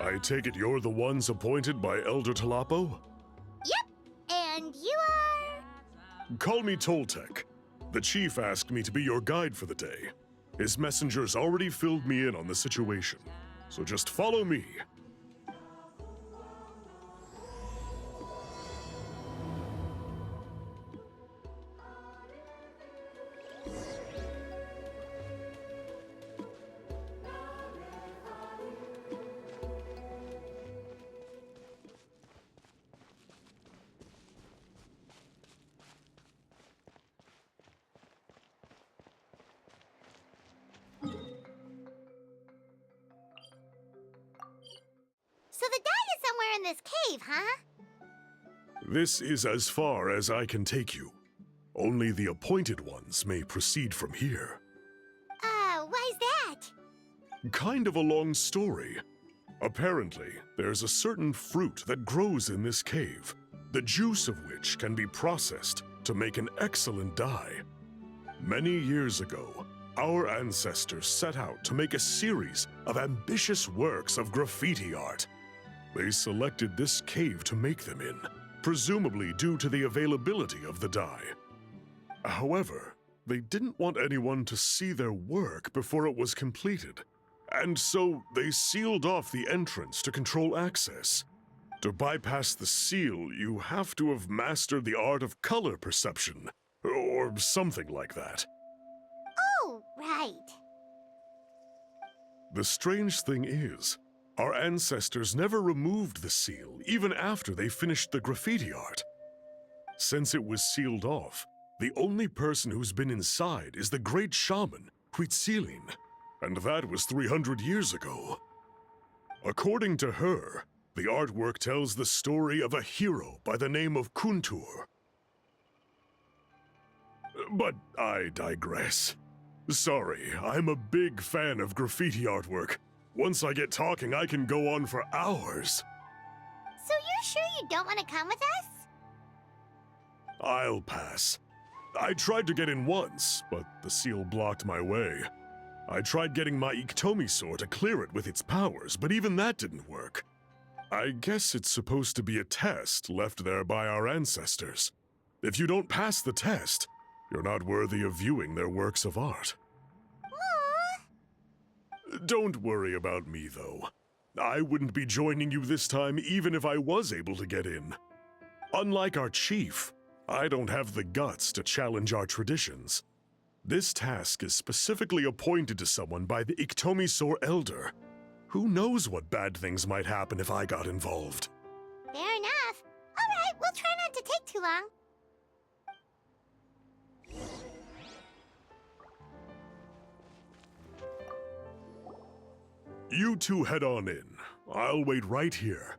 I take it you're the ones appointed by Elder Talapo? Yep, and you are? Call me Toltec. The chief asked me to be your guide for the day. His messengers already filled me in on the situation, so just follow me. So the guide is somewhere in this cave, huh? This is as far as I can take you. Only the appointed ones may proceed from here. Why's that? Kind of a long story. Apparently, there's a certain fruit that grows in this cave, the juice of which can be processed to make an excellent dye. Many years ago, our ancestors set out to make a series of ambitious works of graffiti art. They selected this cave to make them in, presumably due to the availability of the dye. However, they didn't want anyone to see their work before it was completed, and so they sealed off the entrance to control access. To bypass the seal, you have to have mastered the art of color perception, or something like that. Oh, right. The strange thing is, our ancestors never removed the seal even after they finished the graffiti art. Since it was sealed off, the only person who's been inside is the great shaman, Huitzilin, and that was 300 years ago. According to her, the artwork tells the story of a hero by the name of Kuntur. But I digress. Sorry, I'm a big fan of graffiti artwork. Once I get talking, I can go on for hours. So you're sure you don't want to come with us? I'll pass. I tried to get in once, but the seal blocked my way. I tried getting my Iktomi to clear it with its powers, but even that didn't work. I guess it's supposed to be a test left there by our ancestors. If you don't pass the test, you're not worthy of viewing their works of art. Aww. Don't worry about me, though. I wouldn't be joining you this time even if I was able to get in. Unlike our chief, I don't have the guts to challenge our traditions. This task is specifically appointed to someone by the Iktomi Elder. Who knows what bad things might happen if I got involved? Fair enough. All right, we'll try not to take too long. You two head on in. I'll wait right here.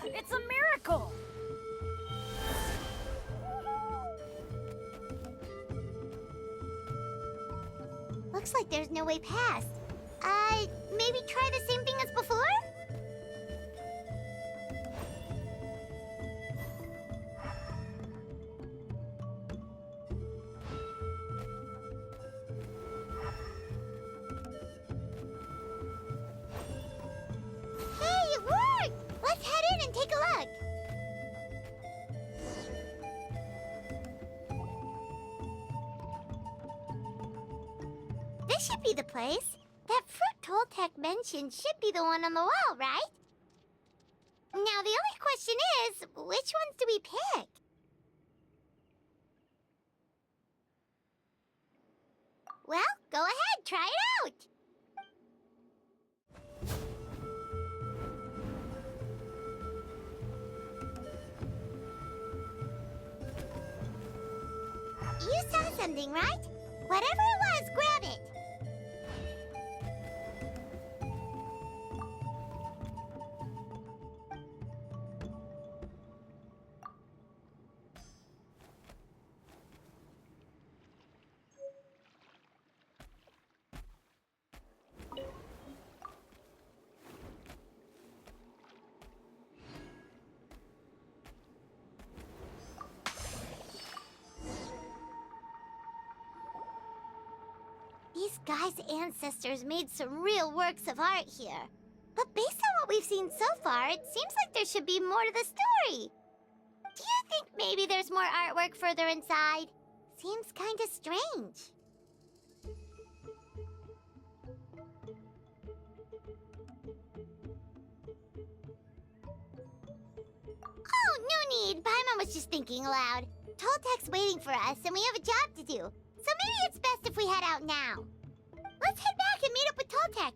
It's a miracle! Looks like there's no way past. Maybe try the same thing as before? Hey, it worked! Let's head in and take a look. This should be the place. That fruit Toltec mentioned should be the one on the wall, right? Now, the only question is, which ones do we pick? Well, go ahead, try it out! You saw something, right? Whatever it was, grab it! guy's ancestors made some real works of art here. But based on what we've seen so far, it seems like there should be more to the story. Do you think maybe there's more artwork further inside? Seems kinda strange. Oh, no need. Paimon was just thinking aloud. Toltek's waiting for us, and we have a job to do. So maybe it's best if we head out now. Let's head back and meet up with Toltek.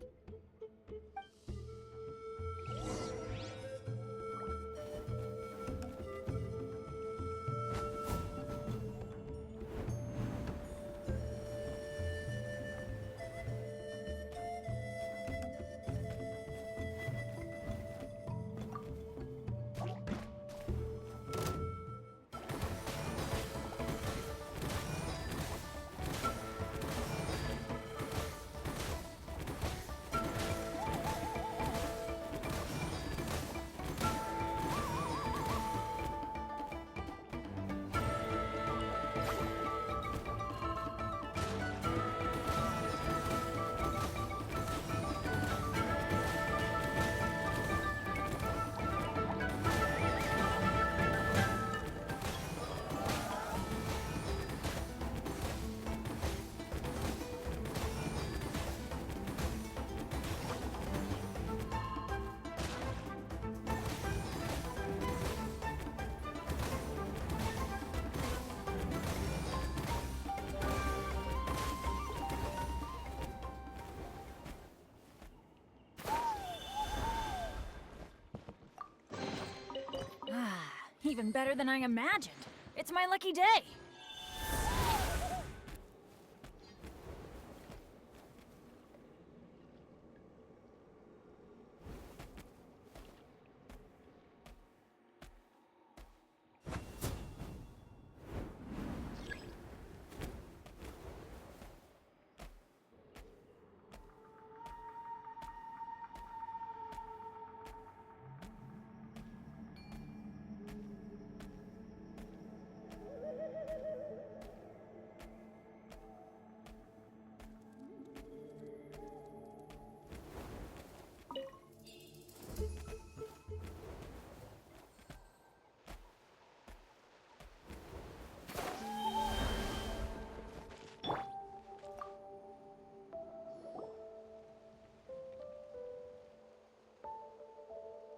Even better than I imagined. It's my lucky day.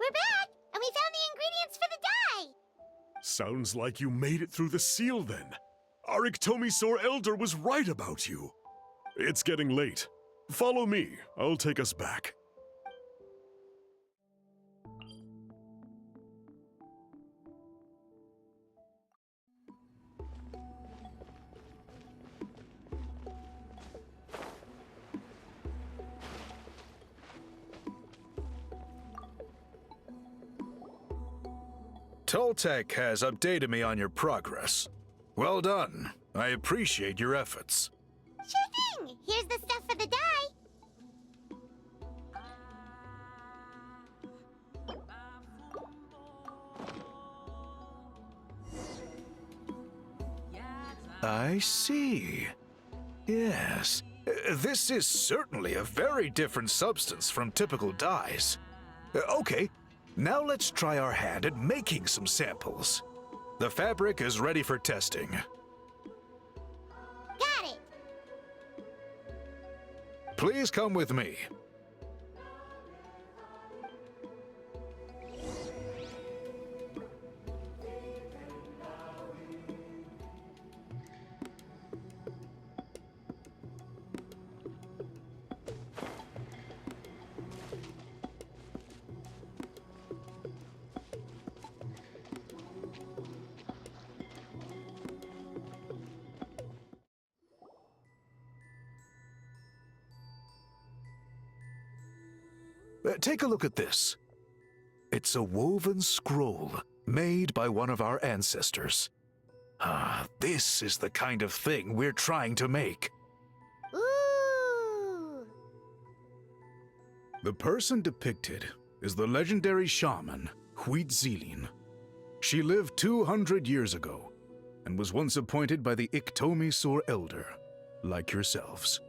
We're back, and we found the ingredients for the dye. Sounds like you made it through the seal then. Our Iktomisaur Elder was right about you. It's getting late. Follow me. I'll take us back. Toltek has updated me on your progress. Well done. I appreciate your efforts. Sure thing. Here's the stuff for the dye. I see. Yes. This is certainly a very different substance from typical dyes. Okay, now let's try our hand at making some samples. The fabric is ready for testing. Got it. Please come with me. Take a look at this. It's a woven scroll made by one of our ancestors. This is the kind of thing we're trying to make. Ooh. The person depicted is the legendary shaman, Huitzilin. She lived 200 years ago and was once appointed by the Iktomisaur Elder, like yourselves.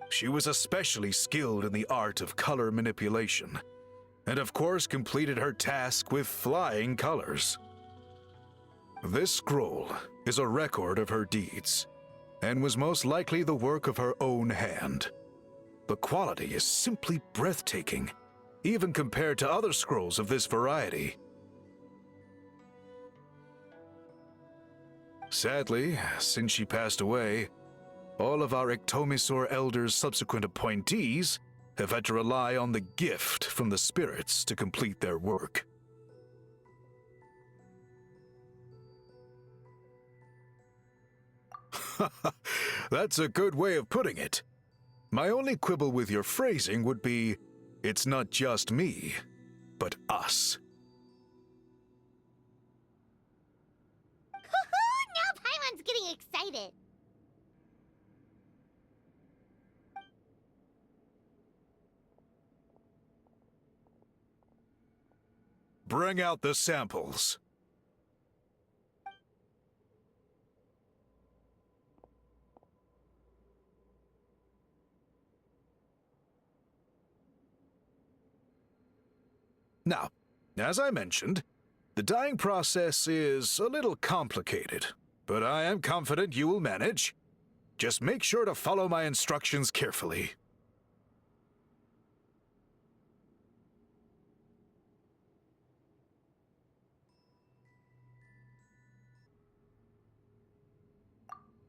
She was especially skilled in the art of color manipulation, and of course completed her task with flying colors. This scroll is a record of her deeds, and was most likely the work of her own hand. The quality is simply breathtaking, even compared to other scrolls of this variety. Sadly, since she passed away, all of our Ictomisaur Elders' subsequent appointees have had to rely on the gift from the spirits to complete their work. That's a good way of putting it. My only quibble with your phrasing would be, it's not just me, but us. Now Paimon's getting excited. Bring out the samples. Now, as I mentioned, the dyeing process is a little complicated, but I am confident you will manage. Just make sure to follow my instructions carefully.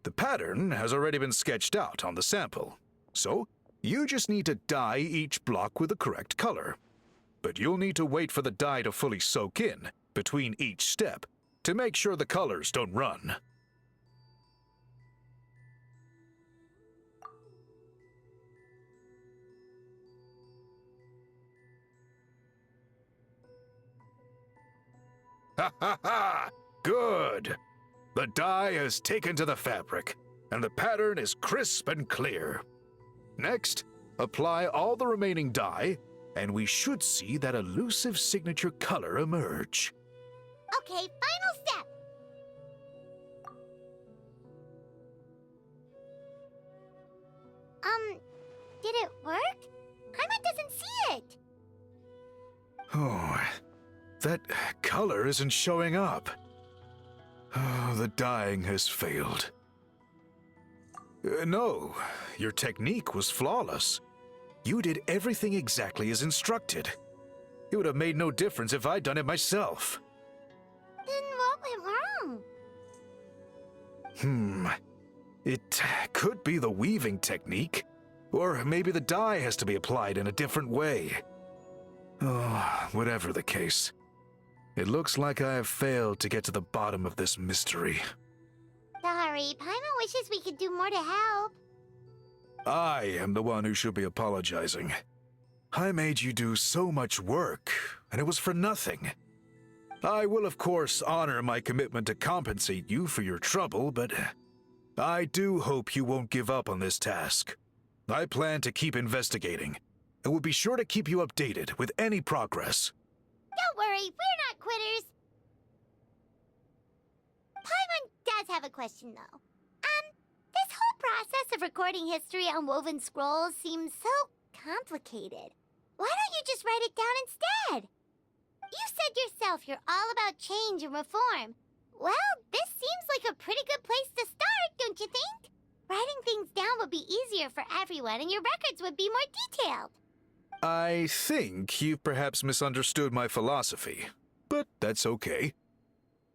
The pattern has already been sketched out on the sample, so you just need to dye each block with the correct color. But you'll need to wait for the dye to fully soak in between each step to make sure the colors don't run. Ha ha ha! Good! The dye has taken to the fabric, and the pattern is crisp and clear. Next, apply all the remaining dye, and we should see that elusive signature color emerge. Okay, final step. Did it work? Paimon doesn't see it. Oh, that color isn't showing up. Oh, the dyeing has failed. No, your technique was flawless. You did everything exactly as instructed. It would have made no difference if I'd done it myself. Then what went wrong? It could be the weaving technique, or maybe the dye has to be applied in a different way. Oh, whatever the case, it looks like I have failed to get to the bottom of this mystery. Sorry, Paimon wishes we could do more to help. I am the one who should be apologizing. I made you do so much work, and it was for nothing. I will, of course, honor my commitment to compensate you for your trouble, but I do hope you won't give up on this task. I plan to keep investigating, and will be sure to keep you updated with any progress. Don't worry, we're not quitters. Paimon does have a question, though. This whole process of recording history on woven scrolls seems so complicated. Why don't you just write it down instead? You said yourself you're all about change and reform. Well, this seems like a pretty good place to start, don't you think? Writing things down would be easier for everyone, and your records would be more detailed. I think you've perhaps misunderstood my philosophy, but that's okay.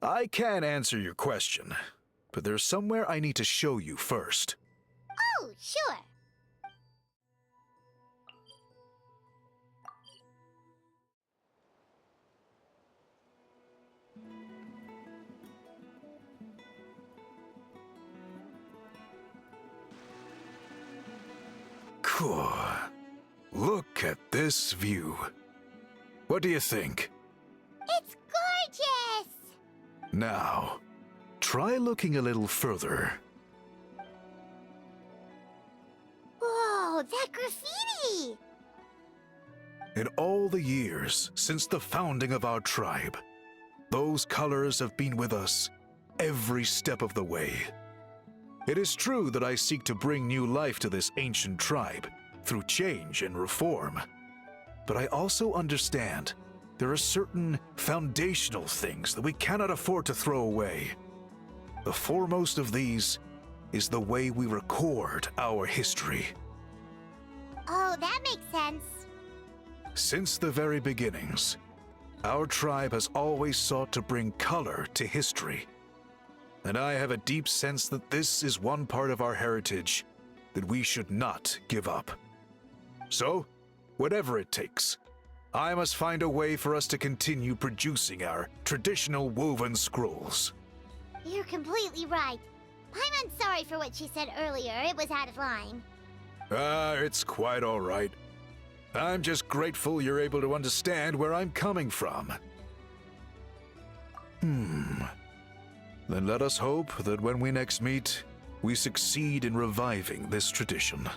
I can answer your question, but there's somewhere I need to show you first. Oh, sure. Cool. Look at this view. What do you think? It's gorgeous! Now, try looking a little further. Whoa, that graffiti! In all the years since the founding of our tribe, those colors have been with us every step of the way. It is true that I seek to bring new life to this ancient tribe through change and reform. But I also understand there are certain foundational things that we cannot afford to throw away. The foremost of these is the way we record our history. Oh, that makes sense. Since the very beginnings, our tribe has always sought to bring color to history. And I have a deep sense that this is one part of our heritage that we should not give up. So, whatever it takes, I must find a way for us to continue producing our traditional woven scrolls. You're completely right. I'm sorry for what she said earlier. It was out of line. It's quite all right. I'm just grateful you're able to understand where I'm coming from. Then let us hope that when we next meet, we succeed in reviving this tradition.